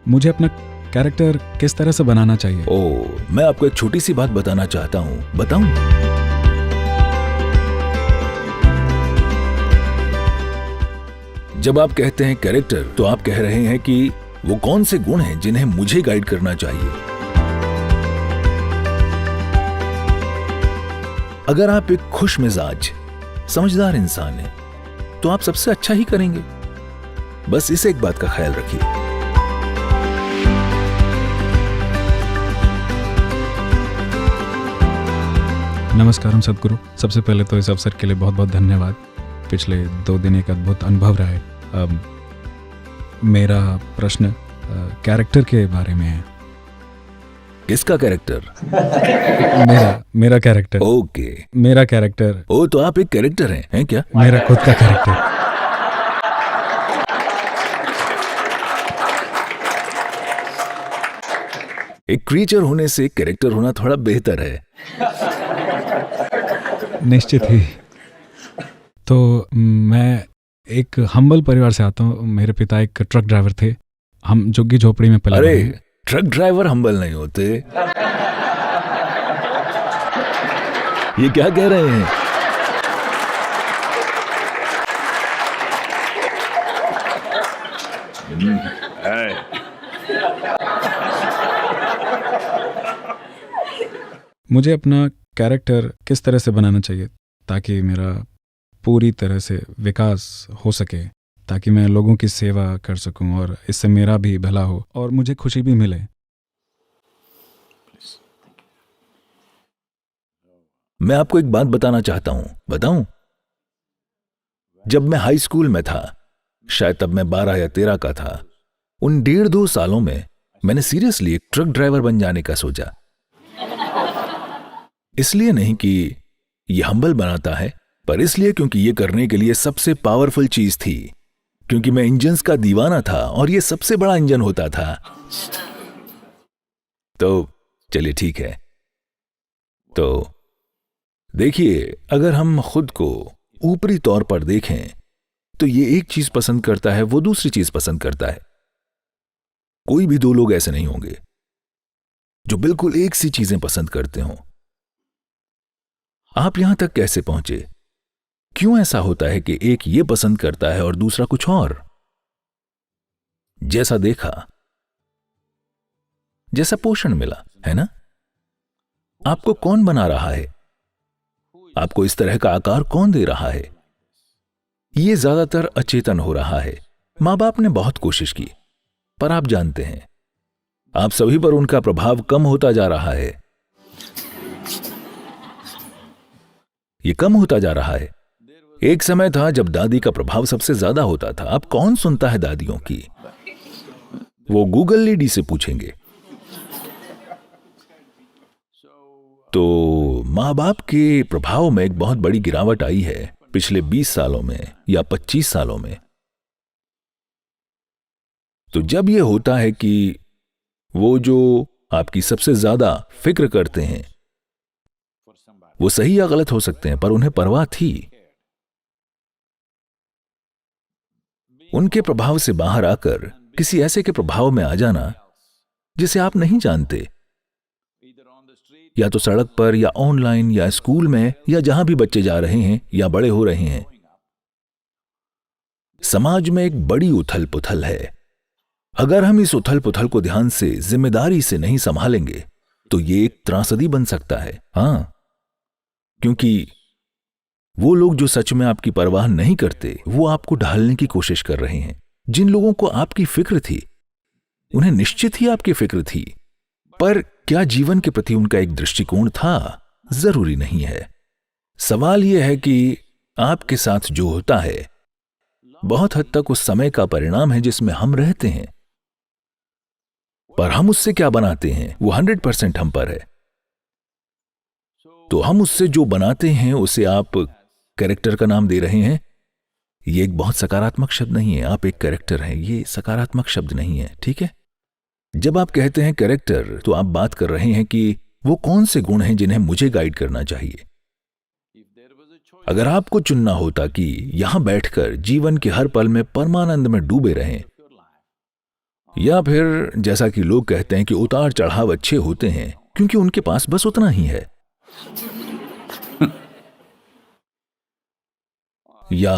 मुझे अपना कैरेक्टर किस तरह से बनाना चाहिए? ओह, मैं आपको एक छोटी सी बात बताना चाहता हूँ, बताऊं? जब आप कहते हैं कैरेक्टर, तो आप कह रहे हैं कि वो कौन से गुण हैं जिन्हें मुझे गाइड करना चाहिए। अगर आप एक खुश मिजाज, समझदार इंसान हैं, तो आप सबसे अच्छा ही करेंगे। बस इस एक बात का ख्याल रखिए। नमस्कारम सदगुरु। सबसे पहले तो इस अवसर के लिए बहुत बहुत धन्यवाद। पिछले 2 दिन एक अद्भुत अनुभव रहा है। मेरा प्रश्न कैरेक्टर के बारे में है। किसका कैरेक्टर? मेरा कैरेक्टर। ओके, मेरा कैरेक्टर। ओ, तो आप एक कैरेक्टर हैं क्या? मेरा खुद का कैरेक्टर। एक क्रीचर होने से एक कैरेक्टर होना थोड़ा बेहतर है। निश्चित ही। तो मैं एक हम्बल परिवार से आता हूँ। मेरे पिता एक ट्रक ड्राइवर थे। हम झुग्गी झोपड़ी में पले अरे, बड़े हैं। ट्रक ड्राइवर हम्बल नहीं होते। ये क्या कह रहे हैं? मुझे अपना कैरेक्टर किस तरह से बनाना चाहिए ताकि मेरा पूरी तरह से विकास हो सके, ताकि मैं लोगों की सेवा कर सकूं और इससे मेरा भी भला हो और मुझे खुशी भी मिले। मैं आपको एक बात बताना चाहता हूं, बताऊं? जब मैं हाई स्कूल में था, शायद तब मैं 12 या 13 का था, उन 1.5-2 सालों में मैंने सीरियसली एक ट्रक ड्राइवर बन जाने का सोचा। इसलिए नहीं कि यह हम्बल बनाता है, पर इसलिए क्योंकि यह करने के लिए सबसे पावरफुल चीज थी, क्योंकि मैं इंजन्स का दीवाना था और यह सबसे बड़ा इंजन होता था। तो चलिए ठीक है। तो देखिए, अगर हम खुद को ऊपरी तौर पर देखें तो ये एक चीज पसंद करता है, वो दूसरी चीज पसंद करता है। कोई भी 2 लोग ऐसे नहीं होंगे जो बिल्कुल एक सी चीजें पसंद करते हों। आप यहां तक कैसे पहुंचे? क्यों ऐसा होता है कि एक ये पसंद करता है और दूसरा कुछ और? जैसा देखा, जैसा पोषण मिला, है ना? आपको कौन बना रहा है? आपको इस तरह का आकार कौन दे रहा है? यह ज्यादातर अचेतन हो रहा है। मां बाप ने बहुत कोशिश की, पर आप जानते हैं, आप सभी पर उनका प्रभाव कम होता जा रहा है। यह कम होता जा रहा है। एक समय था जब दादी का प्रभाव सबसे ज्यादा होता था। अब कौन सुनता है दादियों की? वो गूगल लेडी से पूछेंगे। तो मां बाप के प्रभाव में एक बहुत बड़ी गिरावट आई है पिछले 20 सालों में या 25 सालों में। तो जब यह होता है कि वो जो आपकी सबसे ज्यादा फिक्र करते हैं, वो सही या गलत हो सकते हैं, पर उन्हें परवाह थी। उनके प्रभाव से बाहर आकर किसी ऐसे के प्रभाव में आ जाना जिसे आप नहीं जानते, या तो सड़क पर या ऑनलाइन या स्कूल में या जहां भी बच्चे जा रहे हैं या बड़े हो रहे हैं, समाज में एक बड़ी उथल पुथल है। अगर हम इस उथल पुथल को ध्यान से, जिम्मेदारी से नहीं संभालेंगे तो ये एक त्रासदी बन सकता है। हां, क्योंकि वो लोग जो सच में आपकी परवाह नहीं करते, वो आपको ढालने की कोशिश कर रहे हैं। जिन लोगों को आपकी फिक्र थी, उन्हें निश्चित ही आपकी फिक्र थी, पर क्या जीवन के प्रति उनका एक दृष्टिकोण था? जरूरी नहीं है। सवाल यह है कि आपके साथ जो होता है बहुत हद तक उस समय का परिणाम है जिसमें हम रहते हैं, पर हम उससे क्या बनाते हैं वो 100% हम पर है। तो हम उससे जो बनाते हैं उसे आप कैरेक्टर का नाम दे रहे हैं। ये एक बहुत सकारात्मक शब्द नहीं है। आप एक कैरेक्टर हैं, ये सकारात्मक शब्द नहीं है, ठीक है? जब आप कहते हैं कैरेक्टर, तो आप बात कर रहे हैं कि वो कौन से गुण हैं जिन्हें मुझे गाइड करना चाहिए। अगर आपको चुनना होता कि यहां बैठकर जीवन के हर पल में परमानंद में डूबे रहें या फिर जैसा कि लोग कहते हैं कि उतार चढ़ाव अच्छे होते हैं क्योंकि उनके पास बस उतना ही है। या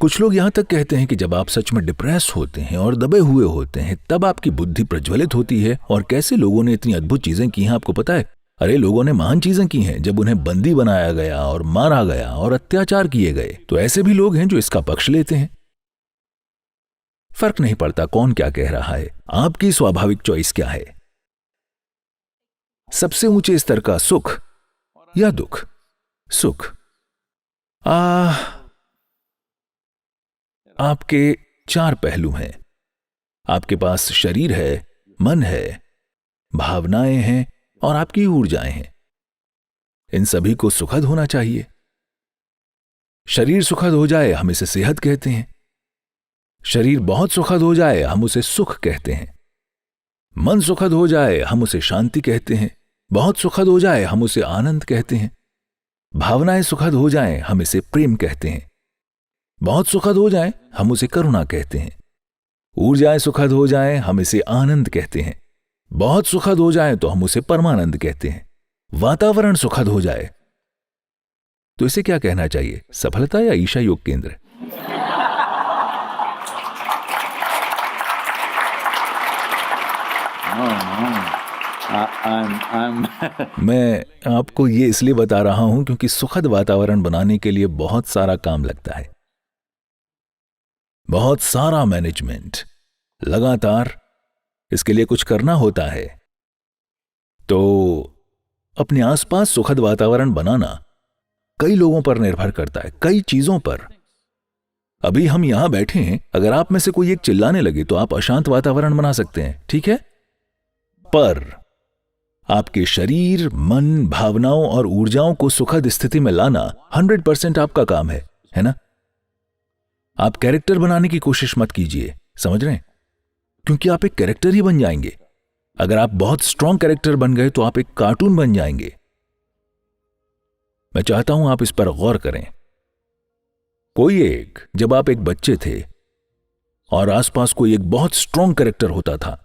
कुछ लोग यहां तक कहते हैं कि जब आप सच में डिप्रेस होते हैं और दबे हुए होते हैं तब आपकी बुद्धि प्रज्वलित होती है। और कैसे लोगों ने इतनी अद्भुत चीजें की हैं आपको पता है? अरे लोगों ने महान चीजें की हैं जब उन्हें बंदी बनाया गया और मारा गया और अत्याचार किए गए। तो ऐसे भी लोग हैं जो इसका पक्ष लेते हैं। फर्क नहीं पड़ता कौन क्या कह रहा है, आपकी स्वाभाविक चॉइस क्या है। सबसे ऊंचे स्तर का सुख या दुख? सुख। आपके 4 पहलू हैं। आपके पास शरीर है, मन है, भावनाएं हैं और आपकी ऊर्जाएं हैं। इन सभी को सुखद होना चाहिए। शरीर सुखद हो जाए हम इसे सेहत कहते हैं। शरीर बहुत सुखद हो जाए हम उसे सुख कहते हैं। मन सुखद हो जाए हम उसे शांति कहते हैं। बहुत सुखद हो जाए हम उसे आनंद कहते हैं। भावनाएं सुखद हो जाएं हम इसे प्रेम कहते हैं। बहुत सुखद हो जाए हम उसे करुणा कहते हैं। ऊर्जाएं सुखद हो जाएं हम इसे आनंद कहते हैं। बहुत सुखद हो जाए तो हम उसे परमानंद कहते हैं। वातावरण सुखद हो जाए तो इसे क्या कहना चाहिए? सफलता या ईशा योग केंद्र? मैं आपको ये इसलिए बता रहा हूं क्योंकि सुखद वातावरण बनाने के लिए बहुत सारा काम लगता है, बहुत सारा मैनेजमेंट, लगातार इसके लिए कुछ करना होता है। तो अपने आसपास सुखद वातावरण बनाना कई लोगों पर निर्भर करता है, कई चीजों पर। अभी हम यहां बैठे हैं, अगर आप में से कोई एक चिल्लाने लगे तो आप अशांत वातावरण बना सकते हैं, ठीक है? पर आपके शरीर, मन, भावनाओं और ऊर्जाओं को सुखद स्थिति में लाना 100% आपका काम है ना? आप कैरेक्टर बनाने की कोशिश मत कीजिए, समझ रहे हैं? क्योंकि आप एक कैरेक्टर ही बन जाएंगे। अगर आप बहुत स्ट्रांग कैरेक्टर बन गए तो आप एक कार्टून बन जाएंगे। मैं चाहता हूं आप इस पर गौर करें। जब आप एक बच्चे थे और आसपास कोई एक बहुत स्ट्रांग कैरेक्टर होता था,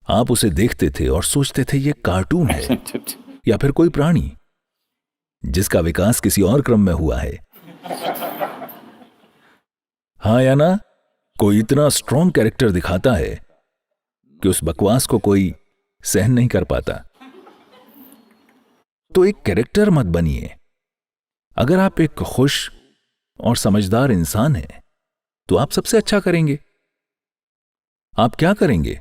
आप उसे देखते थे और सोचते थे ये कार्टून है या फिर कोई प्राणी जिसका विकास किसी और क्रम में हुआ है। हां या ना? कोई इतना स्ट्रांग कैरेक्टर दिखाता है कि उस बकवास को कोई सहन नहीं कर पाता। तो एक कैरेक्टर मत बनिए। अगर आप एक खुश और समझदार इंसान हैं तो आप सबसे अच्छा करेंगे। आप क्या करेंगे?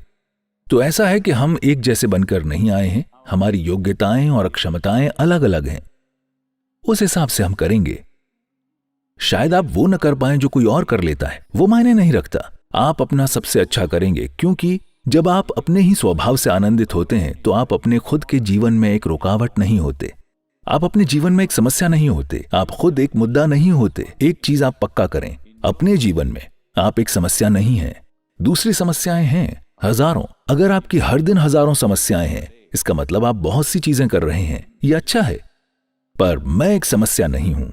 तो ऐसा है कि हम एक जैसे बनकर नहीं आए हैं। हमारी योग्यताएं और क्षमताएं अलग अलग हैं। उस हिसाब से हम करेंगे। शायद आप वो न कर पाएं जो कोई और कर लेता है, वो मायने नहीं रखता। आप अपना सबसे अच्छा करेंगे, क्योंकि जब आप अपने ही स्वभाव से आनंदित होते हैं तो आप अपने खुद के जीवन में एक रुकावट नहीं होते। आप अपने जीवन में एक समस्या नहीं होते। आप खुद एक मुद्दा नहीं होते। एक चीज आप पक्का करें, अपने जीवन में आप एक समस्या नहीं हैं। दूसरी समस्याएं हैं हजारों। अगर आपकी हर दिन हजारों समस्याएं हैं, इसका मतलब आप बहुत सी चीजें कर रहे हैं। यह अच्छा है, पर मैं एक समस्या नहीं हूं।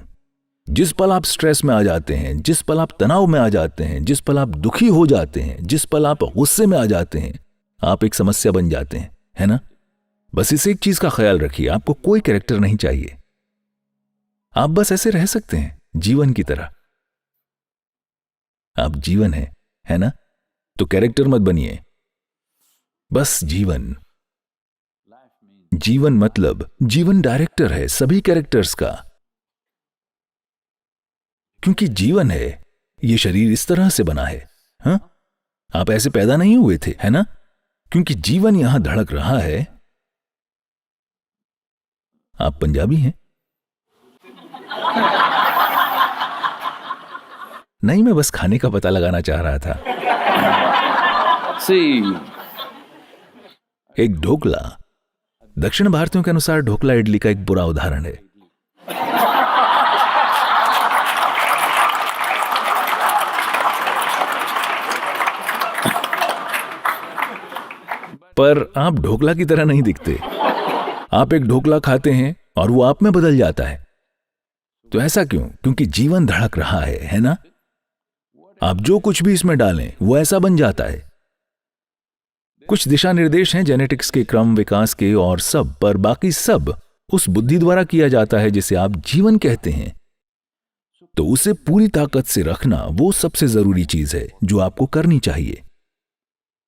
जिस पल आप स्ट्रेस में आ जाते हैं, जिस पल आप तनाव में आ जाते हैं, जिस पल आप दुखी हो जाते हैं, जिस पल आप गुस्से में आ जाते हैं, आप एक समस्या बन जाते हैं, है ना? बस इस एक चीज का ख्याल रखिए, आपको कोई कैरेक्टर नहीं चाहिए। आप बस ऐसे रह सकते हैं जीवन की तरह। आप जीवन है ना? तो कैरेक्टर मत बनिए, बस जीवन। जीवन मतलब जीवन डायरेक्टर है सभी कैरेक्टर्स का। क्योंकि जीवन है, ये शरीर इस तरह से बना है। हाँ, आप ऐसे पैदा नहीं हुए थे, है ना? क्योंकि जीवन यहां धड़क रहा है। आप पंजाबी हैं? नहीं, मैं बस खाने का पता लगाना चाह रहा था। एक ढोकला, दक्षिण भारतीयों के अनुसार ढोकला इडली का एक बुरा उदाहरण है। पर आप ढोकला की तरह नहीं दिखते। आप एक ढोकला खाते हैं और वो आप में बदल जाता है। तो ऐसा क्यों? क्योंकि जीवन धड़क रहा है ना? आप जो कुछ भी इसमें डालें वो ऐसा बन जाता है। कुछ दिशा निर्देश हैं जेनेटिक्स के, क्रम विकास के और सब, पर बाकी सब उस बुद्धि द्वारा किया जाता है जिसे आप जीवन कहते हैं। तो उसे पूरी ताकत से रखना वो सबसे जरूरी चीज है जो आपको करनी चाहिए।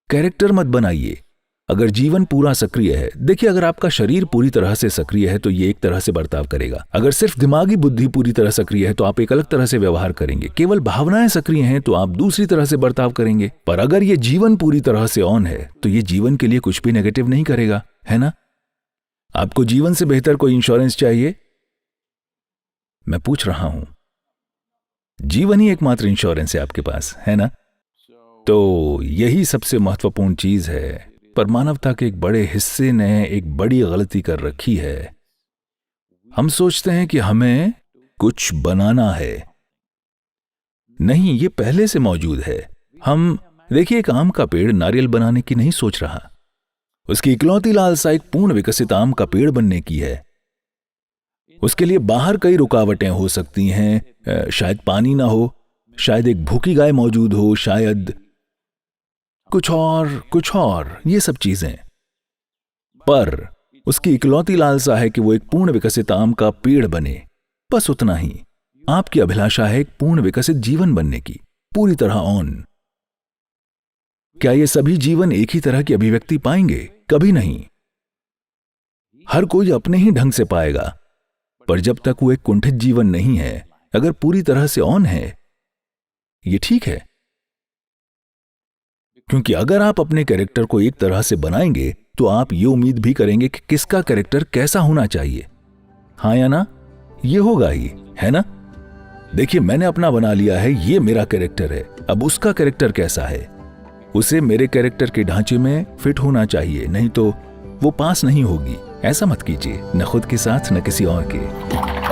कैरेक्टर मत बनाइए। अगर जीवन पूरा सक्रिय है, देखिए अगर आपका शरीर पूरी तरह से सक्रिय है तो ये एक तरह से बर्ताव करेगा। अगर सिर्फ दिमागी बुद्धि पूरी तरह सक्रिय है तो आप एक अलग तरह से व्यवहार करेंगे। केवल भावनाएं सक्रिय हैं तो आप दूसरी तरह से बर्ताव करेंगे। पर अगर ये जीवन पूरी तरह से ऑन है तो ये जीवन के लिए कुछ भी नेगेटिव नहीं करेगा, है ना? आपको जीवन से बेहतर कोई इंश्योरेंस चाहिए? मैं पूछ रहा हूं। जीवन ही एकमात्र इंश्योरेंस है आपके पास, है ना? तो यही सबसे महत्वपूर्ण चीज है। पर मानवता के एक बड़े हिस्से ने एक बड़ी गलती कर रखी है। हम सोचते हैं कि हमें कुछ बनाना है। नहीं, ये पहले से मौजूद है। हम देखिए, एक आम का पेड़ नारियल बनाने की नहीं सोच रहा। उसकी इकलौती लालसा एक पूर्ण विकसित आम का पेड़ बनने की है। उसके लिए बाहर कई रुकावटें हो सकती हैं। शायद पानी ना हो, शायद एक भूखी गाय मौजूद हो, शायद कुछ और ये सब चीजें। पर उसकी इकलौती लालसा है कि वो एक पूर्ण विकसित आम का पेड़ बने, बस उतना ही। आपकी अभिलाषा है एक पूर्ण विकसित जीवन बनने की, पूरी तरह ऑन। क्या ये सभी जीवन एक ही तरह की अभिव्यक्ति पाएंगे? कभी नहीं। हर कोई अपने ही ढंग से पाएगा। पर जब तक वो एक कुंठित जीवन नहीं है, अगर पूरी तरह से ऑन है, ये ठीक है। क्योंकि अगर आप अपने कैरेक्टर को एक तरह से बनाएंगे तो आप ये उम्मीद भी करेंगे कि किसका कैरेक्टर कैसा होना चाहिए, हाँ या ना? ये होगा ही, है ना? देखिए, मैंने अपना बना लिया है, ये मेरा कैरेक्टर है। अब उसका कैरेक्टर कैसा है, उसे मेरे कैरेक्टर के ढांचे में फिट होना चाहिए, नहीं तो वो पास नहीं होगी। ऐसा मत कीजिए, न खुद के साथ न किसी और के।